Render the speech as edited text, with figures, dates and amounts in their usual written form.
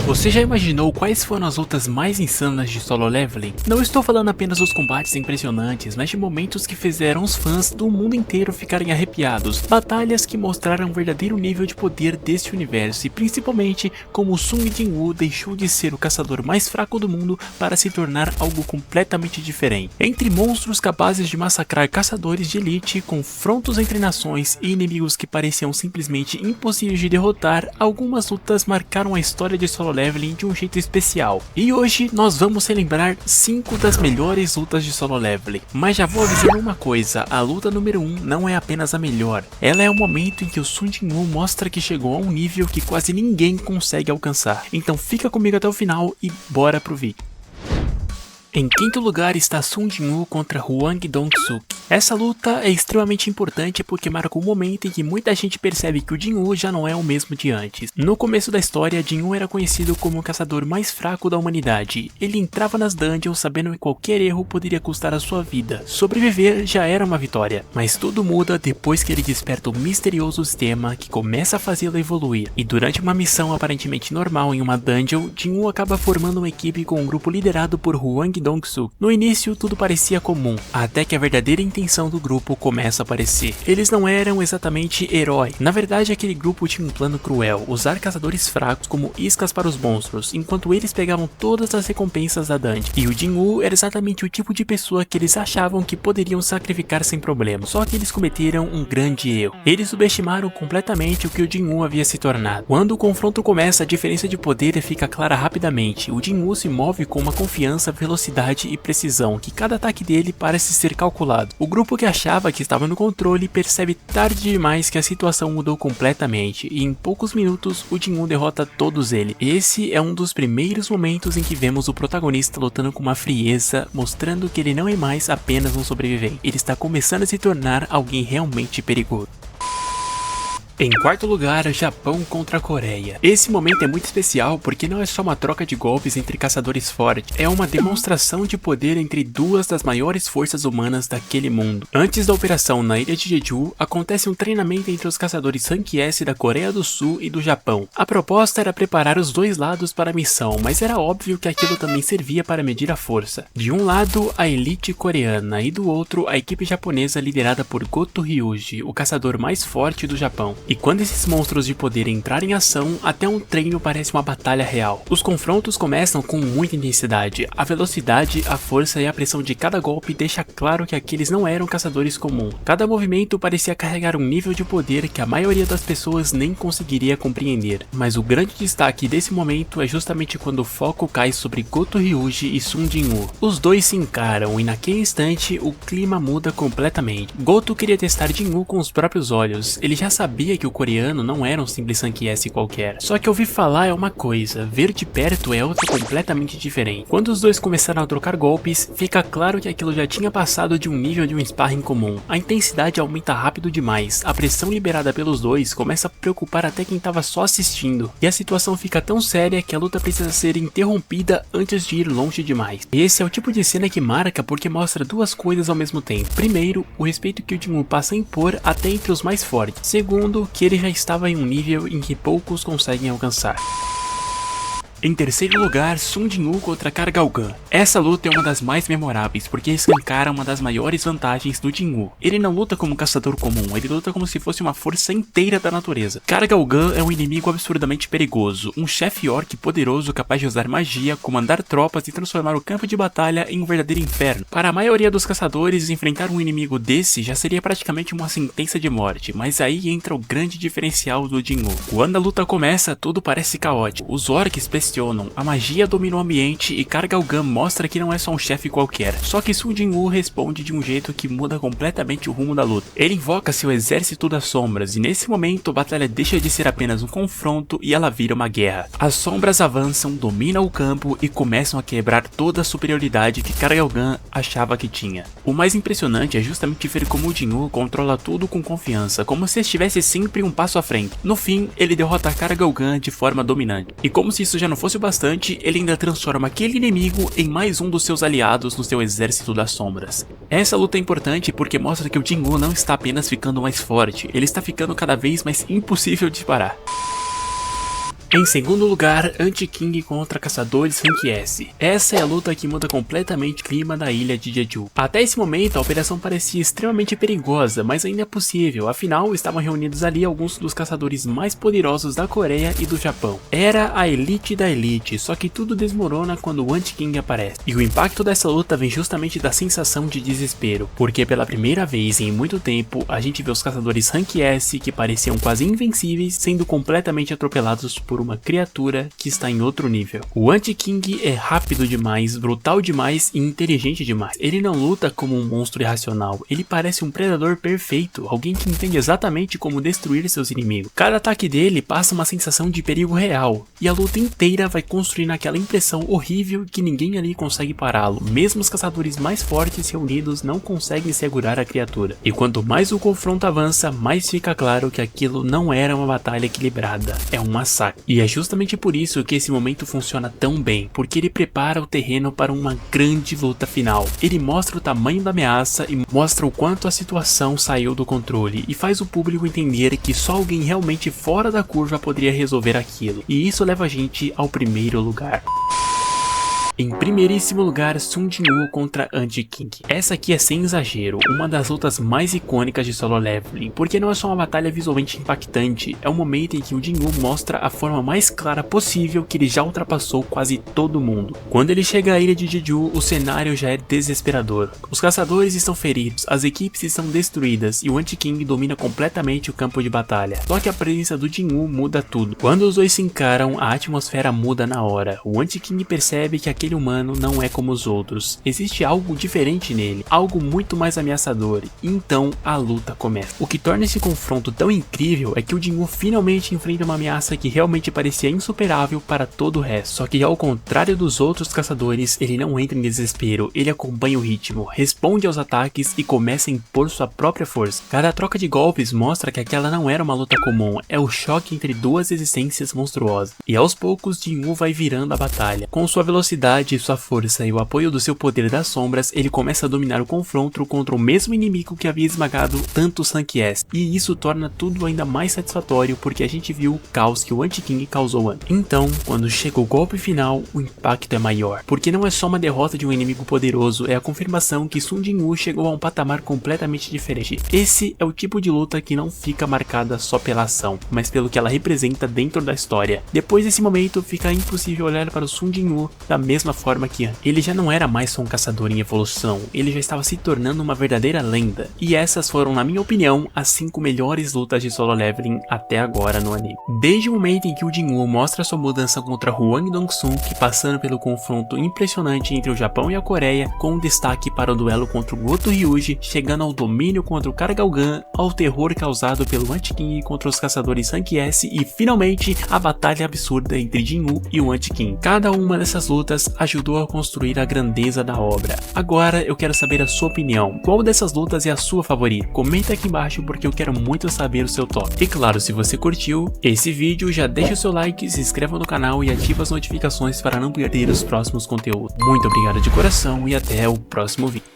Você já imaginou quais foram as lutas mais insanas de Solo Leveling? Não estou falando apenas dos combates impressionantes, mas de momentos que fizeram os fãs do mundo inteiro ficarem arrepiados. Batalhas que mostraram o verdadeiro nível de poder deste universo e principalmente como Sung Jin-woo deixou de ser o caçador mais fraco do mundo para se tornar algo completamente diferente. Entre monstros capazes de massacrar caçadores de elite, confrontos entre nações e inimigos que pareciam simplesmente impossíveis de derrotar, algumas lutas marcaram a história de Solo Leveling de um jeito especial. E hoje nós vamos relembrar 5 das melhores lutas de Solo Leveling. Mas já vou avisar uma coisa, a luta número 1 não é apenas a melhor. Ela é o momento em que o Sung Jin-woo mostra que chegou a um nível que quase ninguém consegue alcançar. Então fica comigo até o final e bora pro vídeo. Em quinto lugar está Sung Jin-woo contra Hwang Dong-suk. Essa luta é extremamente importante porque marca o momento em que muita gente percebe que o Jin-woo já não é o mesmo de antes. No começo da história, Jin-woo era conhecido como o caçador mais fraco da humanidade. Ele entrava nas dungeons sabendo que qualquer erro poderia custar a sua vida. Sobreviver já era uma vitória, mas tudo muda depois que ele desperta o misterioso sistema que começa a fazê-lo evoluir. E durante uma missão aparentemente normal em uma dungeon, Jin-woo acaba formando uma equipe com um grupo liderado por Hwang Dong-suk. No início tudo parecia comum, até que a verdadeira intenção do grupo começa a aparecer. Eles não eram exatamente heróis. Na verdade, aquele grupo tinha um plano cruel, usar caçadores fracos como iscas para os monstros, enquanto eles pegavam todas as recompensas da dungeon. E o Jin-woo era exatamente o tipo de pessoa que eles achavam que poderiam sacrificar sem problema. Só que eles cometeram um grande erro. Eles subestimaram completamente o que o Jin-woo havia se tornado. Quando o confronto começa, a diferença de poder fica clara rapidamente. O Jin-woo se move com uma confiança, velocidade e precisão, que cada ataque dele parece ser calculado. O grupo que achava que estava no controle percebe tarde demais que a situação mudou completamente e em poucos minutos o Jin-woo derrota todos eles. Esse é um dos primeiros momentos em que vemos o protagonista lutando com uma frieza, mostrando que ele não é mais apenas um sobrevivente, ele está começando a se tornar alguém realmente perigoso. Em quarto lugar, Japão contra a Coreia. Esse momento é muito especial porque não é só uma troca de golpes entre caçadores fortes, é uma demonstração de poder entre duas das maiores forças humanas daquele mundo. Antes da operação na ilha de Jeju, acontece um treinamento entre os caçadores Rank S da Coreia do Sul e do Japão. A proposta era preparar os dois lados para a missão, mas era óbvio que aquilo também servia para medir a força. De um lado, a elite coreana e do outro, a equipe japonesa liderada por Goto Ryuji, o caçador mais forte do Japão. E quando esses monstros de poder entrarem em ação, até um treino parece uma batalha real. Os confrontos começam com muita intensidade. A velocidade, a força e a pressão de cada golpe deixa claro que aqueles não eram caçadores comuns. Cada movimento parecia carregar um nível de poder que a maioria das pessoas nem conseguiria compreender. Mas o grande destaque desse momento é justamente quando o foco cai sobre Goto Ryuji e Sung Jin-woo. Os dois se encaram e naquele instante o clima muda completamente. Goto queria testar Jin-woo com os próprios olhos. Ele já sabia que o coreano não era um simples Rank S qualquer. Só que ouvir falar é uma coisa, ver de perto é outra completamente diferente. Quando os dois começaram a trocar golpes, fica claro que aquilo já tinha passado de um nível de um sparring comum. A intensidade aumenta rápido demais, a pressão liberada pelos dois começa a preocupar até quem estava só assistindo. E a situação fica tão séria que a luta precisa ser interrompida antes de ir longe demais. Esse é o tipo de cena que marca porque mostra duas coisas ao mesmo tempo. Primeiro, o respeito que o Jin-woo passa a impor até entre os mais fortes. Segundo, que ele já estava em um nível em que poucos conseguem alcançar. Em terceiro lugar, Sung Jin-woo contra Kar-Galgan. Essa luta é uma das mais memoráveis porque escancara uma das maiores vantagens do Jin-woo. Ele não luta como um caçador comum, ele luta como se fosse uma força inteira da natureza. Kar-Galgan é um inimigo absurdamente perigoso, um chefe orc poderoso capaz de usar magia, comandar tropas e transformar o campo de batalha em um verdadeiro inferno. Para a maioria dos caçadores, enfrentar um inimigo desse já seria praticamente uma sentença de morte, mas aí entra o grande diferencial do Jin-woo. Quando a luta começa, tudo parece caótico. Os orcs a magia domina o ambiente e Kar-Galgan mostra que não é só um chefe qualquer. Só que Sung Jin-woo responde de um jeito que muda completamente o rumo da luta. Ele invoca seu exército das sombras e nesse momento a batalha deixa de ser apenas um confronto e ela vira uma guerra. As sombras avançam, dominam o campo e começam a quebrar toda a superioridade que Kar-Galgan achava que tinha. O mais impressionante é justamente ver como o Jin-woo controla tudo com confiança, como se estivesse sempre um passo à frente. No fim, ele derrota Kar-Galgan de forma dominante. E como se isso já não fosse o bastante, ele ainda transforma aquele inimigo em mais um dos seus aliados no seu exército das sombras. Essa luta é importante porque mostra que o Jin-woo não está apenas ficando mais forte, ele está ficando cada vez mais impossível de parar. Em segundo lugar, Anti-King contra Caçadores Rank S. Essa é a luta que muda completamente o clima da ilha de Jeju. Até esse momento a operação parecia extremamente perigosa, mas ainda é possível, afinal estavam reunidos ali alguns dos caçadores mais poderosos da Coreia e do Japão. Era a elite da elite, só que tudo desmorona quando o Anti-King aparece. E o impacto dessa luta vem justamente da sensação de desespero, porque pela primeira vez em muito tempo a gente vê os caçadores Rank S, que pareciam quase invencíveis, sendo completamente atropelados por uma criatura que está em outro nível. O Anti-King é rápido demais, brutal demais e inteligente demais. Ele não luta como um monstro irracional, ele parece um predador perfeito, alguém que entende exatamente como destruir seus inimigos. Cada ataque dele passa uma sensação de perigo real, e a luta inteira vai construindo aquela impressão horrível que ninguém ali consegue pará-lo, mesmo os caçadores mais fortes reunidos não conseguem segurar a criatura. E quanto mais o confronto avança, mais fica claro que aquilo não era uma batalha equilibrada, é um massacre. E é justamente por isso que esse momento funciona tão bem, porque ele prepara o terreno para uma grande luta final. Ele mostra o tamanho da ameaça e mostra o quanto a situação saiu do controle, e faz o público entender que só alguém realmente fora da curva poderia resolver aquilo. E isso leva a gente ao primeiro lugar. Em primeiríssimo lugar, Sung Jin-woo contra Anti-King. Essa aqui é sem exagero, uma das lutas mais icônicas de Solo Leveling, porque não é só uma batalha visualmente impactante, é um momento em que o Jin-woo mostra a forma mais clara possível que ele já ultrapassou quase todo mundo. Quando ele chega à ilha de Jeju, o cenário já é desesperador. Os caçadores estão feridos, as equipes estão destruídas e o Anti-King domina completamente o campo de batalha. Só que a presença do Jin-woo muda tudo. Quando os dois se encaram, a atmosfera muda na hora. O Anti-King percebe que aquele humano não é como os outros, existe algo diferente nele, algo muito mais ameaçador, e então a luta começa. O que torna esse confronto tão incrível é que o Jin-woo finalmente enfrenta uma ameaça que realmente parecia insuperável para todo o resto, só que ao contrário dos outros caçadores, ele não entra em desespero, ele acompanha o ritmo, responde aos ataques e começa a impor sua própria força. Cada troca de golpes mostra que aquela não era uma luta comum, é o choque entre duas existências monstruosas, e aos poucos Jin-woo vai virando a batalha. Com sua velocidade, sua força e o apoio do seu poder das sombras, ele começa a dominar o confronto contra o mesmo inimigo que havia esmagado tantos Rank S, e isso torna tudo ainda mais satisfatório porque a gente viu o caos que o Anti-King causou antes. Então, quando chega o golpe final, o impacto é maior, porque não é só uma derrota de um inimigo poderoso, é a confirmação que Sung Jin-woo chegou a um patamar completamente diferente. Esse é o tipo de luta que não fica marcada só pela ação, mas pelo que ela representa dentro da história. Depois desse momento, fica impossível olhar para o Sung Jin-woo da mesma forma que antes. Ele já não era mais só um caçador em evolução, ele já estava se tornando uma verdadeira lenda. E essas foram, na minha opinião, as 5 melhores lutas de Solo Leveling até agora no anime. Desde o momento em que o Jin-woo mostra sua mudança contra Hwang Dong-sung, passando pelo confronto impressionante entre o Japão e a Coreia, com destaque para o duelo contra o Goto Ryuji, chegando ao domínio contra o Karagalgan, ao terror causado pelo Anti-King contra os caçadores Rank S e finalmente a batalha absurda entre Jin-woo e o Anti-King. Cada uma dessas lutas ajudou a construir a grandeza da obra. Agora eu quero saber a sua opinião. Qual dessas lutas é a sua favorita? Comenta aqui embaixo porque eu quero muito saber o seu top. E claro, se você curtiu esse vídeo, já deixa o seu like, se inscreva no canal e ativa as notificações para não perder os próximos conteúdos. Muito obrigado de coração e até o próximo vídeo.